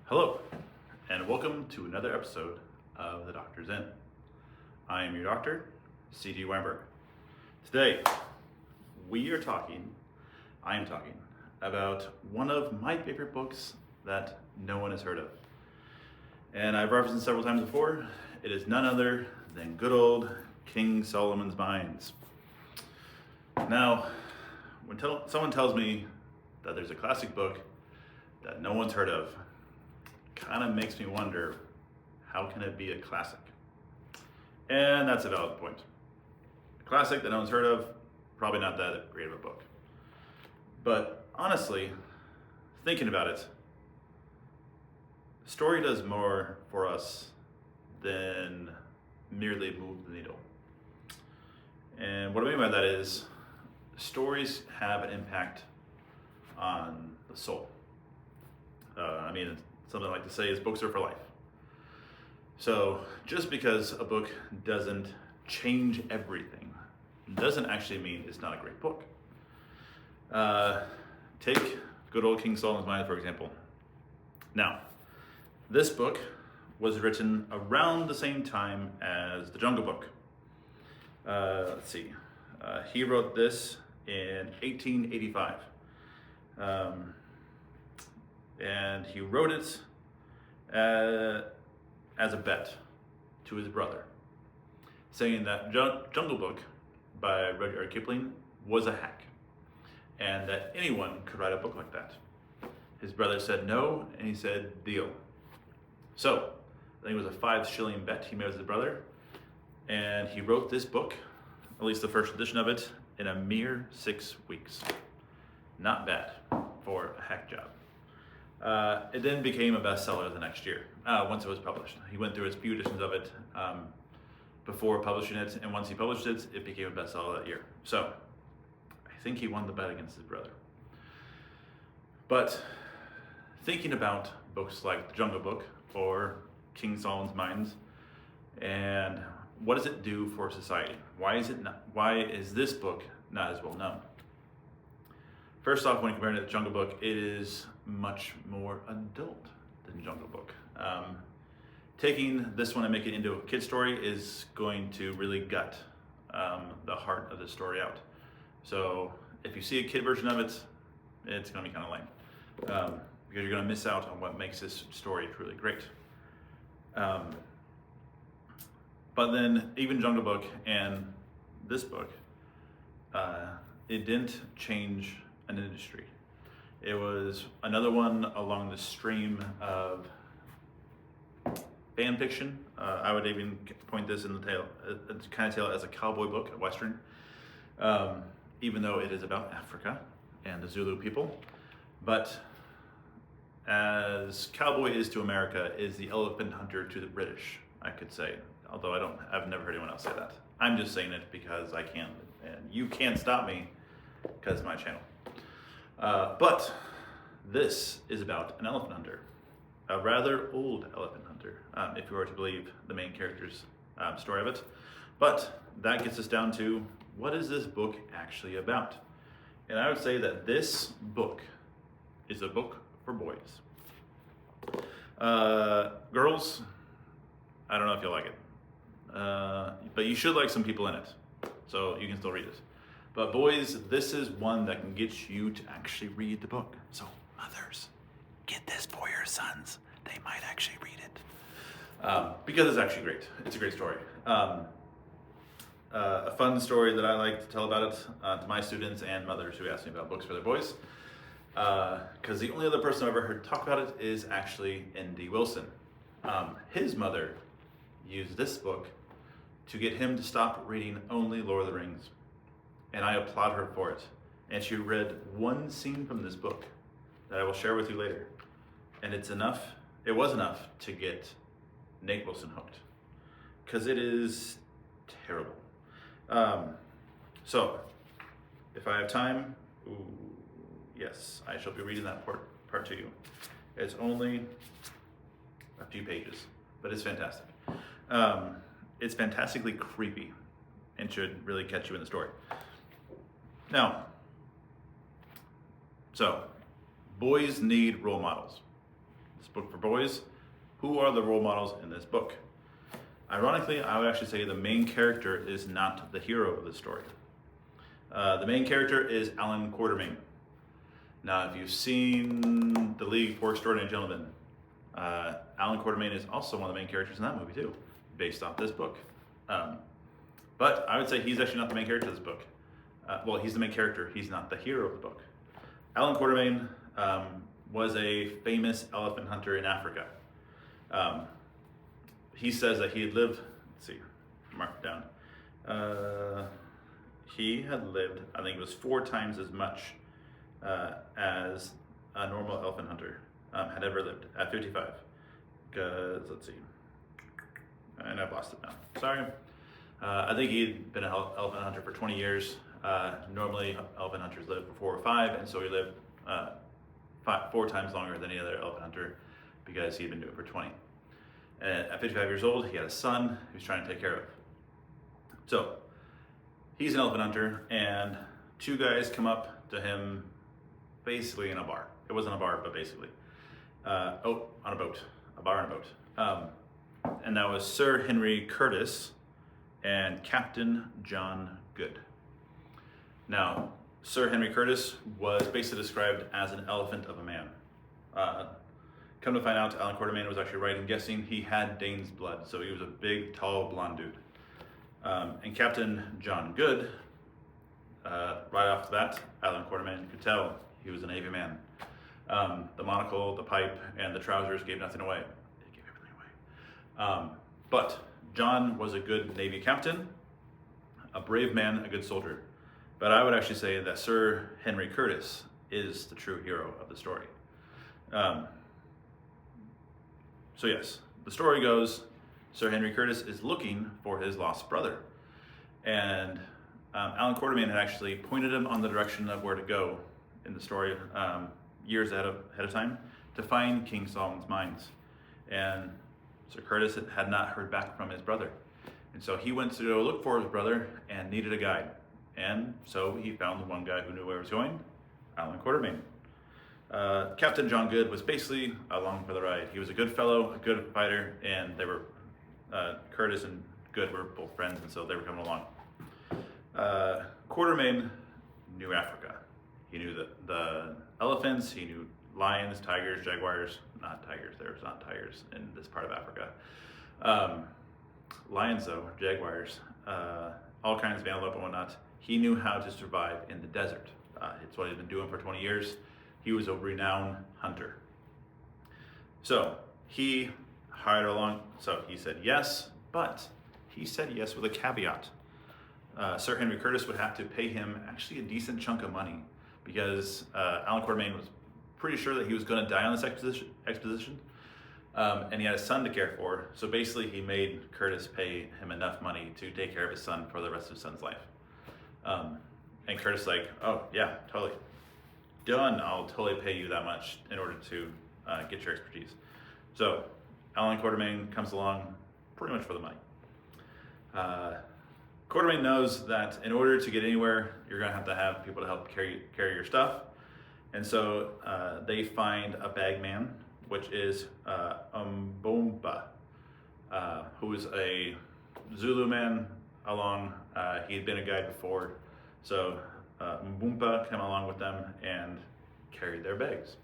Hello, and welcome to another episode of The Doctor's Inn. I am your doctor, C.G. Weinberg. Today, I am talking about one of my favorite books that no one has heard of. And I've referenced it several times before. It is none other than good old King Solomon's Mines. Now, when someone tells me that there's a classic book that no one's heard of, kind of makes me wonder, how can it be a classic? And that's a valid point. A classic that no one's heard of, probably not that great of a book. But honestly, thinking about it, story does more for us than merely move the needle. And what I mean by that is, stories have an impact on the soul. Something I like to say is books are for life. So just because a book doesn't change everything doesn't actually mean it's not a great book. Take good old King Solomon's Mines, for example. Now, this book was written around the same time as the Jungle Book. He wrote this in 1885. And he wrote it as a bet to his brother, saying that Jungle Book by Rudyard Kipling was a hack, and that anyone could write a book like that. His brother said no, and he said deal. So, I think it was a 5-shilling bet he made with his brother, and he wrote this book, at least the first edition of it, in a mere 6 weeks. Not bad for a hack job. It then became a bestseller the next year, once it was published. He went through a few editions of it before publishing it, and once he published it, it became a bestseller that year. So, I think he won the bet against his brother. But thinking about books like The Jungle Book or King Solomon's Mines, and what does it do for society? Why is this book not as well known? First off, when comparing it to Jungle Book, it is much more adult than Jungle Book. Taking this one and making it into a kid story is going to really gut the heart of the story out. So if you see a kid version of it, it's going to be kind of lame, because you're going to miss out on what makes this story truly great. But then even Jungle Book and this book, it didn't change an industry. It was another one along the stream of fan fiction. I would even point this in the tale as a cowboy book, a western, even though it is about Africa and the Zulu people. But as cowboy is to America, is the elephant hunter to the British, I could say. Although I've never heard anyone else say that. I'm just saying it because I can, and you can't stop me because it's my channel. But this is about an elephant hunter, a rather old elephant hunter, if you were to believe the main character's story of it. But that gets us down to, what is this book actually about? And I would say that this book is a book for boys. Girls, I don't know if you'll like it, but you should like some people in it, so you can still read it. But boys, this is one that can get you to actually read the book. So mothers, get this for your sons. They might actually read it. Because it's actually great. It's a great story. A fun story that I like to tell about it to my students and mothers who ask me about books for their boys. Because the only other person I've ever heard talk about it is actually N.D. Wilson. His mother used this book to get him to stop reading only Lord of the Rings. And I applaud her for it. And she read one scene from this book that I will share with you later. And it was enough to get Nate Wilson hooked. Because it is terrible. So, if I have time, yes, I shall be reading that part to you. It's only a few pages, but it's fantastic. It's fantastically creepy and should really catch you in the story. Now, so boys need role models. this book for boys. Who are the role models in this book? Ironically, I would actually say the main character is not the hero of the story. The main character is Alan Quatermain. Now, if you've seen The League for Extraordinary Gentlemen, Alan Quatermain is also one of the main characters in that movie too, based off this book. But I would say he's actually not the main character of this book. Well, he's the main character, he's not the hero of the book. Alan Quatermain was a famous elephant hunter in Africa. He says that he had lived, let's see, mark it down. He had lived, I think it was 4 times as much as a normal elephant hunter had ever lived at 55. Because, let's see, and I've lost it now, sorry. I think he'd been an elephant hunter for 20 years. Normally, elephant hunters live for 4 or 5, and so he lived 4 times longer than any other elephant hunter because he'd been doing it for 20. And at 55 years old, he had a son he was trying to take care of. So, he's an elephant hunter, and 2 guys come up to him basically in a bar. It wasn't a bar, but basically. On a boat. A bar on a boat. And that was Sir Henry Curtis and Captain John Good. Now, Sir Henry Curtis was basically described as an elephant of a man. Come to find out, Alan Quatermain was actually right in guessing he had Dane's blood, so he was a big, tall, blonde dude. And Captain John Good, right off the bat, Alan Quatermain could tell he was a Navy man. The monocle, the pipe, and the trousers gave nothing away. It gave everything away. But John was a good Navy captain, a brave man, a good soldier. But I would actually say that Sir Henry Curtis is the true hero of the story. So yes, the story goes, Sir Henry Curtis is looking for his lost brother. And Alan Quatermain had actually pointed him on the direction of where to go in the story years ahead of time to find King Solomon's mines. And Sir Curtis had not heard back from his brother. And so he went to go look for his brother and needed a guide. And so he found the one guy who knew where he was going, Alan Quatermain. Captain John Good was basically along for the ride. He was a good fellow, a good fighter, and they were, Curtis and Good were both friends, and so they were coming along. Quatermain knew Africa. He knew the elephants, he knew lions, tigers, jaguars, not tigers, there's not tigers in this part of Africa. Lions though, jaguars, all kinds of antelope and whatnot. He knew how to survive in the desert. It's what he's been doing for 20 years. He was a renowned hunter. So he hired along, so he said yes, but he said yes with a caveat. Sir Henry Curtis would have to pay him actually a decent chunk of money because Alan Quatermain was pretty sure that he was going to die on this expedition, and he had a son to care for. So basically he made Curtis pay him enough money to take care of his son for the rest of his son's life. And Curtis like, oh yeah, totally. Done, I'll totally pay you that much in order to get your expertise. So Alan Quatermain comes along pretty much for the money. Quatermain knows that in order to get anywhere, you're gonna have to have people to help carry your stuff. And so they find a bagman, which is Mbomba, who is a Zulu man along, he'd been a guide before. So Mbomba came along with them and carried their bags.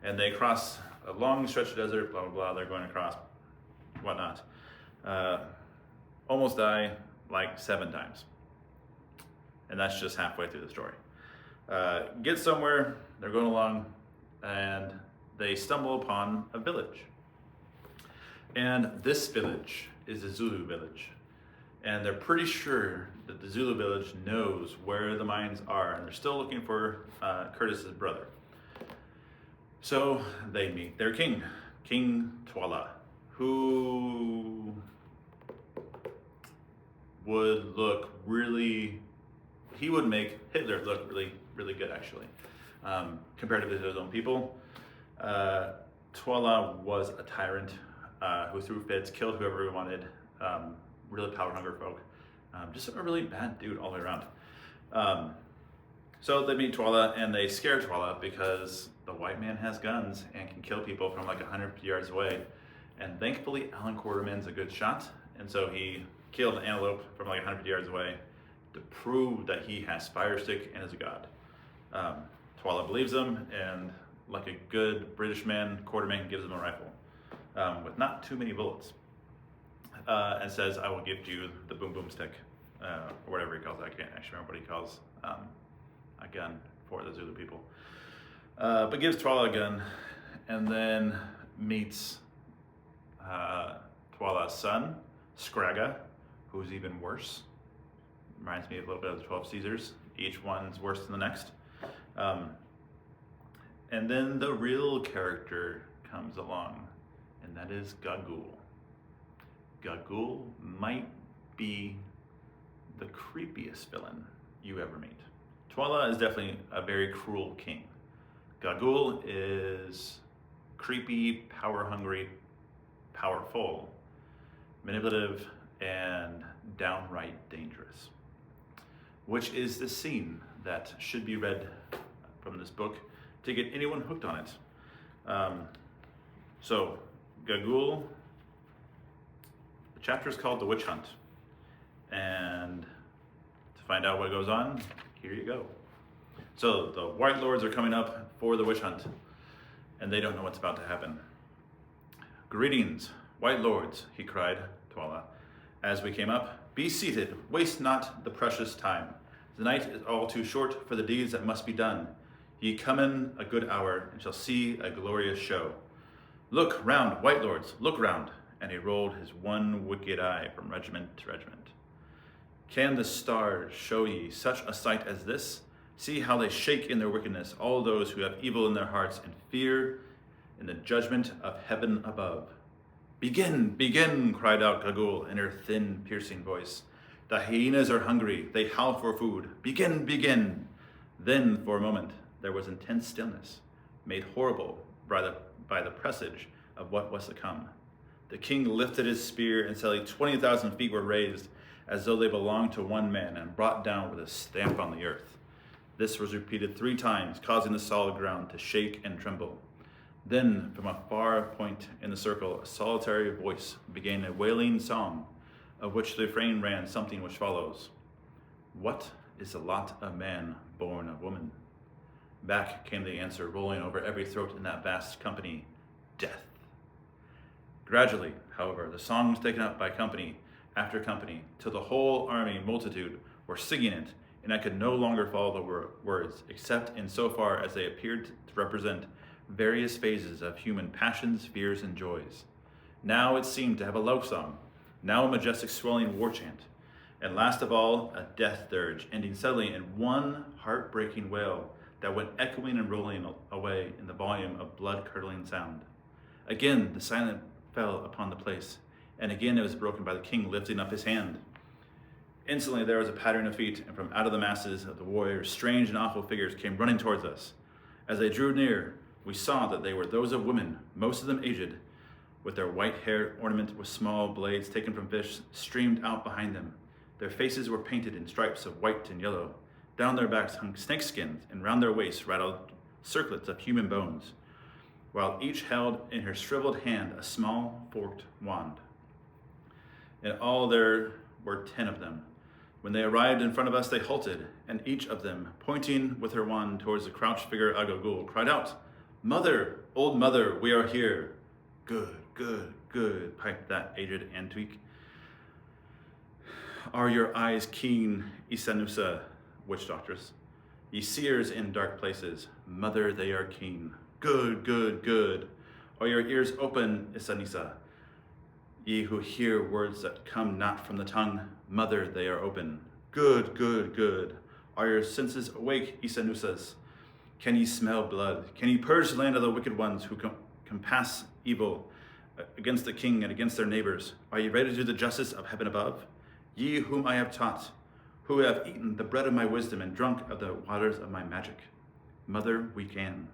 And they cross a long stretch of desert, blah, blah, blah, they're going across, whatnot. Almost die like 7 times. And that's just halfway through the story. Get somewhere, they're going along, and they stumble upon a village. And this village is a Zulu village. And they're pretty sure that the Zulu village knows where the mines are, and they're still looking for Curtis's brother. So they meet their king, King Twala, who would look really, he would make Hitler look really, really good actually, comparatively to his own people. Twala was a tyrant who threw fits, killed whoever he wanted, really power hungry folk. Just a really bad dude all the way around. So they meet Twala and they scare Twala because the white man has guns and can kill people from like 100 yards away. And thankfully, Alan Quarterman's a good shot. And so he killed an antelope from like 100 yards away to prove that he has fire stick and is a god. Twala believes him, and like a good British man, Quarterman gives him a rifle with not too many bullets, and says, "I will gift you the boom boom stick," or whatever he calls it. I can't actually remember what he calls a gun for the Zulu people. But gives Twala a gun, and then meets Twala's son, Scragga, who's even worse. Reminds me a little bit of the 12 Caesars. Each one's worse than the next. And then the real character comes along, and that is Gagul. Gagul might be the creepiest villain you ever meet. Twala is definitely a very cruel king. Gagul is creepy, power-hungry, powerful, manipulative, and downright dangerous. Which is the scene that should be read from this book to get anyone hooked on it. So, Gagul, the chapter is called The Witch Hunt. And to find out what goes on, here you go. So, the White Lords are coming up for the witch hunt, and they don't know what's about to happen. "Greetings, White Lords," he cried, Twala, as we came up. "Be seated, waste not the precious time. The night is all too short for the deeds that must be done. Ye come in a good hour, and shall see a glorious show. Look round, White Lords, look round," and he rolled his one wicked eye from regiment to regiment. "Can the stars show ye such a sight as this? See how they shake in their wickedness, all those who have evil in their hearts, and fear in the judgment of heaven above." "Begin, begin," cried out Gagul in her thin, piercing voice. "The hyenas are hungry, they howl for food. Begin, begin." Then, for a moment, there was intense stillness, made horrible by the presage of what was to come. The king lifted his spear, and suddenly 20,000 feet were raised, as though they belonged to one man, and brought down with a stamp on the earth. This was repeated 3 times, causing the solid ground to shake and tremble. Then, from a far point in the circle, a solitary voice began a wailing song, of which the refrain ran something which follows: "What is the lot of man born of woman?" Back came the answer, rolling over every throat in that vast company: "Death." Gradually, however, the song was taken up by company after company, till the whole army multitude were singing it, and I could no longer follow the words, except in so far as they appeared to represent various phases of human passions, fears, and joys. Now it seemed to have a love song, now a majestic swelling war chant, and last of all, a death dirge, ending suddenly in one heartbreaking wail that went echoing and rolling away in the volume of blood-curdling sound. Again, the silence fell upon the place, and again it was broken by the king lifting up his hand. Instantly there was a pattering of feet, and from out of the masses of the warriors, strange and awful figures came running towards us. As they drew near, we saw that they were those of women, most of them aged, with their white hair ornamented with small blades taken from fish streamed out behind them. Their faces were painted in stripes of white and yellow. Down their backs hung snakeskins, and round their waists rattled circlets of human bones, while each held in her shriveled hand a small forked wand. In all there were 10 of them. When they arrived in front of us, they halted, and each of them, pointing with her wand towards the crouched figure of Gagul, cried out, "Mother, old mother, we are here." "Good, good, good," piped that aged Antique. "Are your eyes keen, Isanusa, witch doctress? Ye seers in dark places, mother, they are keen." "Good, good, good." "Are your ears open, Isanisa? Ye who hear words that come not from the tongue, mother, they are open." "Good, good, good." "Are your senses awake, Isanusas? Can ye smell blood? Can ye purge the land of the wicked ones who compass evil against the king and against their neighbors? Are ye ready to do the justice of heaven above? Ye whom I have taught, who have eaten the bread of my wisdom and drunk of the waters of my magic? Mother, we can.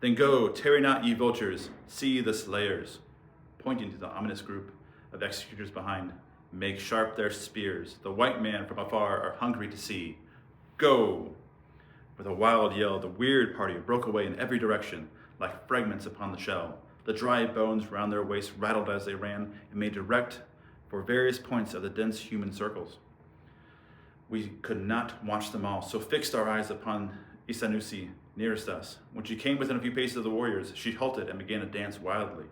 Then go, tarry not, ye vultures, see the slayers," pointing to the ominous group of executors behind. "Make sharp their spears. The white man from afar are hungry to see. Go." With a wild yell, the weird party broke away in every direction, like fragments upon the shell. The dry bones round their waists rattled as they ran and made direct for various points of the dense human circles. We could not watch them all, so fixed our eyes upon Isanusi nearest us. When she came within a few paces of the warriors, she halted and began to dance wildly,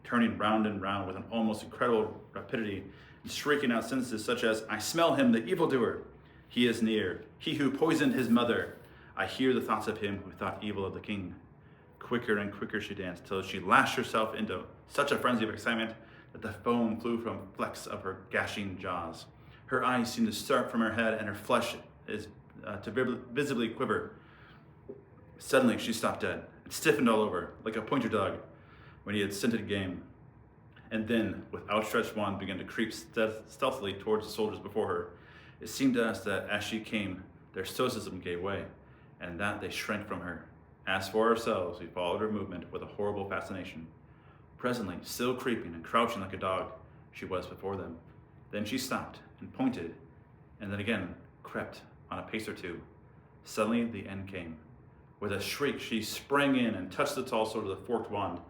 turning round and round with an almost incredible rapidity and shrieking out sentences such as, "I smell him, the evildoer. He is near. He who poisoned his mother. I hear the thoughts of him who thought evil of the king." Quicker and quicker she danced, till she lashed herself into such a frenzy of excitement that the foam flew from flecks of her gashing jaws. Her eyes seemed to start from her head, and her flesh to visibly quiver. Suddenly she stopped dead, and stiffened all over, like a pointer dog when he had scented game. And then, with outstretched wand, began to creep stealthily towards the soldiers before her. It seemed to us that as she came, their stoicism gave way, and that they shrank from her. As for ourselves, we followed her movement with a horrible fascination. Presently, still creeping and crouching like a dog, she was before them. Then she stopped and pointed, and then again crept on a pace or two. Suddenly the end came. With a shriek, she sprang in and touched the tall sword with a forked wand.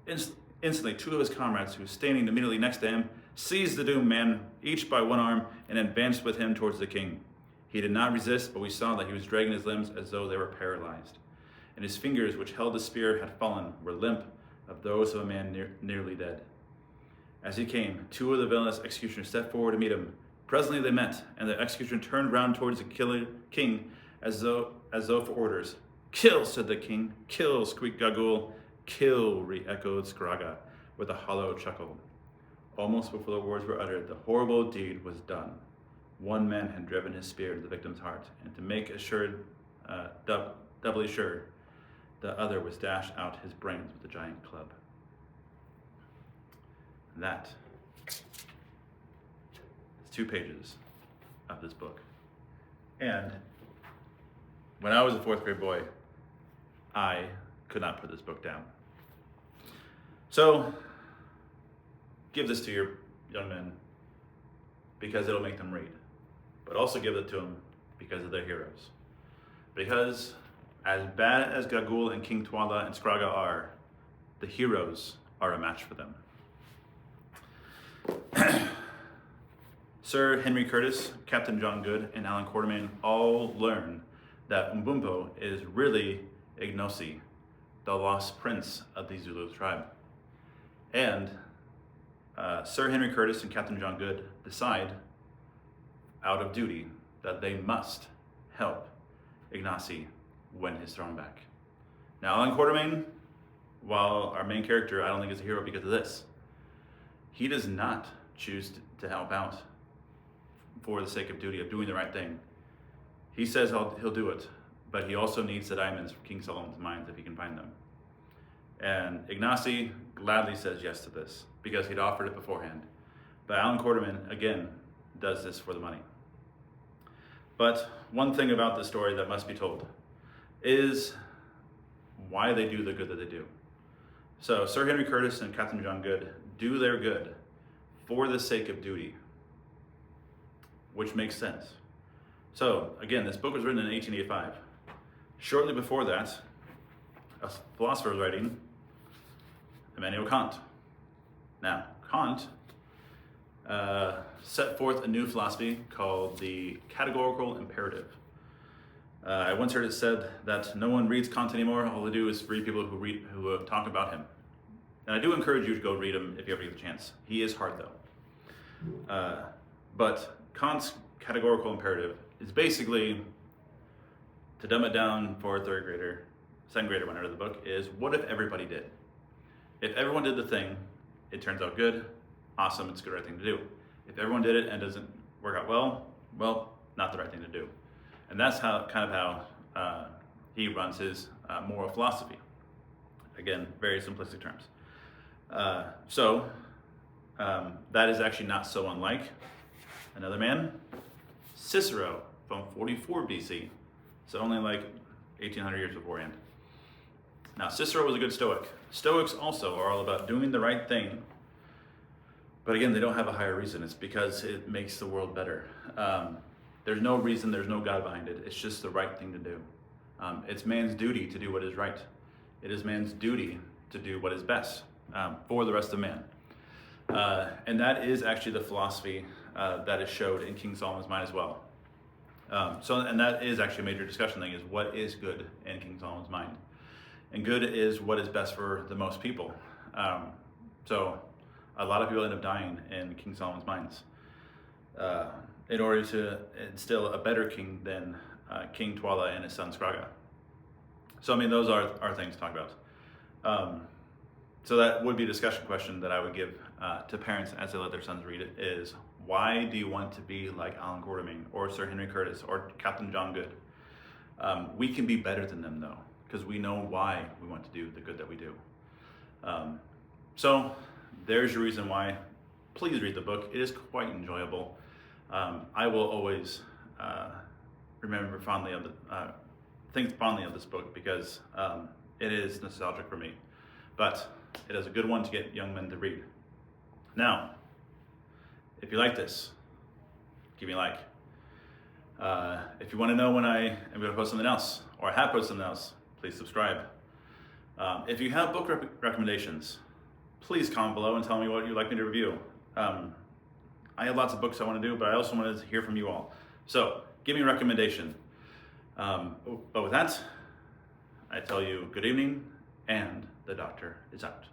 Instantly, two of his comrades, who were standing immediately next to him, seized the doomed man, each by one arm, and advanced with him towards the king. He did not resist, but we saw that he was dragging his limbs as though they were paralyzed. And his fingers, which held the spear, had fallen, were limp of those of a man nearly dead. As he came, two of the villainous executioners stepped forward to meet him. Presently they met, and the executioner turned round towards the king as though for orders. "Kill," said the king. "Kill," squeaked Gagul. "Kill," re-echoed Scraga with a hollow chuckle. Almost before the words were uttered, the horrible deed was done. One man had driven his spear into the victim's heart, and to make doubly sure, the other was dashed out his brains with a giant club. That is 2 pages of this book. And when I was a 4th grade boy, I could not put this book down. So, give this to your young men because it'll make them read. But also give it to them because of their heroes. Because as bad as Gagul and King Tuatha and Scraga are, the heroes are a match for them. Sir Henry Curtis, Captain John Good, and Alan Quartermain all learn that Mbumbo is really Ignosi, the lost prince of the Zulu tribe. And Sir Henry Curtis and Captain John Good decide, out of duty, that they must help Ignacy win his throne back. Now, Alan Quartermain, while our main character I don't think is a hero because of this, he does not choose to help out for the sake of duty, of doing the right thing. He says he'll do it, but he also needs the diamonds from King Solomon's mines if he can find them. And Ignacy gladly says yes to this because he'd offered it beforehand. But Alan Quartermain, again, does this for the money. But one thing about this story that must be told is why they do the good that they do. So Sir Henry Curtis and Captain John Good do their good for the sake of duty, which makes sense. So again, this book was written in 1885. Shortly before that, a philosopher was writing, Immanuel Kant. Now, Kant set forth a new philosophy called the categorical imperative. I once heard it said that no one reads Kant anymore. All they do is read people who talk about him. And I do encourage you to go read him if you ever get the chance. He is hard though. But Kant's categorical imperative is basically, to dumb it down for a 3rd grader, 2nd grader when I read the book, is what if everybody did? If everyone did the thing, it turns out good, awesome, it's the right thing to do. If everyone did it and it doesn't work out well, not the right thing to do. And that's how he runs his moral philosophy. Again, very simplistic terms. So that is actually not so unlike another man, Cicero, from 44 BC. So only like 1800 years beforehand. Now, Cicero was a good Stoic. Stoics also are all about doing the right thing. But again, they don't have a higher reason. It's because it makes the world better. There's no reason, there's no God behind it. It's just the right thing to do. It's man's duty to do what is right. It is man's duty to do what is best for the rest of man. And that is actually the philosophy that is showed in King Solomon's mind as well. And that is actually a major discussion thing, is what is good in King Solomon's mind. And good is what is best for the most people. So a lot of people end up dying in King Solomon's minds in order to instill a better king than King Tuala and his son Skraga. So I mean, those are things to talk about. So that would be a discussion question that I would give to parents as they let their sons read it, is why do you want to be like Alan Quatermain or Sir Henry Curtis or Captain John Good? We can be better than them though, because we know why we want to do the good that we do. So there's your reason why. Please read the book. It is quite enjoyable. I will always remember fondly of think fondly of this book because it is nostalgic for me. But it is a good one to get young men to read. Now, if you like this, give me a like. If you want to know when I am going to post something else, or I have posted something else, please subscribe. If you have book recommendations, please comment below and tell me what you'd like me to review. I have lots of books I want to do, but I also want to hear from you all. So give me a recommendation. But with that, I tell you good evening, and the doctor is out.